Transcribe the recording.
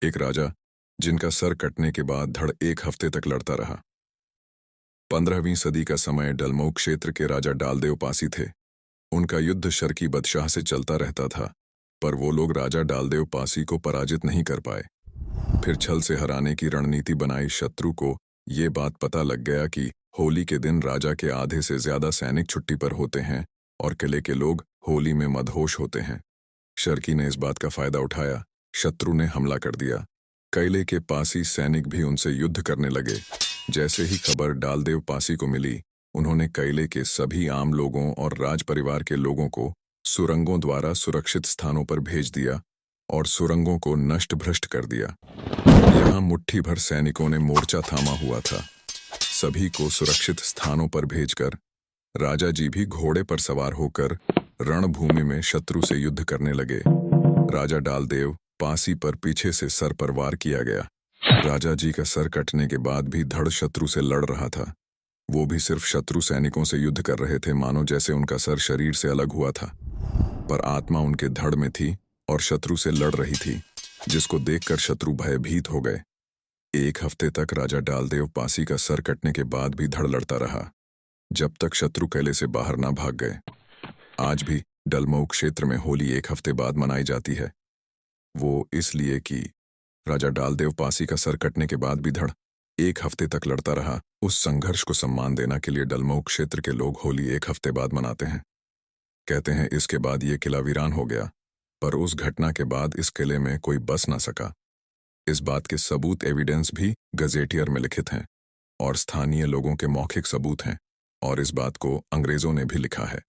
एक राजा जिनका सर कटने के बाद धड़ एक हफ्ते तक लड़ता रहा। 15वीं सदी का समय डलमऊ क्षेत्र के राजा डालदेव पासी थे। उनका युद्ध शर्की बदशाह से चलता रहता था, पर वो लोग राजा डालदेव पासी को पराजित नहीं कर पाए। फिर छल से हराने की रणनीति बनाई। शत्रु को ये बात पता लग गया कि होली के दिन राजा के आधे से ज्यादा सैनिक छुट्टी पर होते हैं और किले के लोग होली में मदहोश होते हैं। शर्की ने इस बात का फायदा उठाया। शत्रु ने हमला कर दिया। किले के पासी सैनिक भी उनसे युद्ध करने लगे। जैसे ही खबर डालदेव पासी को मिली, उन्होंने किले के सभी आम लोगों और राज परिवार के लोगों को सुरंगों द्वारा सुरक्षित स्थानों पर भेज दिया और सुरंगों को नष्ट भ्रष्ट कर दिया। यहाँ मुट्ठी भर सैनिकों ने मोर्चा थामा हुआ था। सभी को सुरक्षित स्थानों पर भेजकर राजा जी भी घोड़े पर सवार होकर रणभूमि में शत्रु से युद्ध करने लगे। राजा डालदेव पासी पर पीछे से सर पर वार किया गया। राजा जी का सर कटने के बाद भी धड़ शत्रु से लड़ रहा था। वो भी सिर्फ शत्रु सैनिकों से युद्ध कर रहे थे, मानो जैसे उनका सर शरीर से अलग हुआ था, पर आत्मा उनके धड़ में थी और शत्रु से लड़ रही थी, जिसको देखकर शत्रु भयभीत हो गए। एक हफ्ते तक राजा डालदेव पासी का सर कटने के बाद भी धड़ लड़ता रहा, जब तक शत्रु किले से बाहर ना भाग गए। आज भी डलमऊ क्षेत्र में होली एक हफ्ते बाद मनाई जाती है। वो इसलिए कि राजा डालदेव पासी का सर कटने के बाद भी धड़ एक हफ्ते तक लड़ता रहा। उस संघर्ष को सम्मान देने के लिए डलमऊ क्षेत्र के लोग होली एक हफ्ते बाद मनाते हैं। कहते हैं इसके बाद ये किला वीरान हो गया, पर उस घटना के बाद इस किले में कोई बस ना सका। इस बात के सबूत एविडेंस भी गजेटियर में लिखित हैं और स्थानीय लोगों के मौखिक सबूत हैं, और इस बात को अंग्रेजों ने भी लिखा है।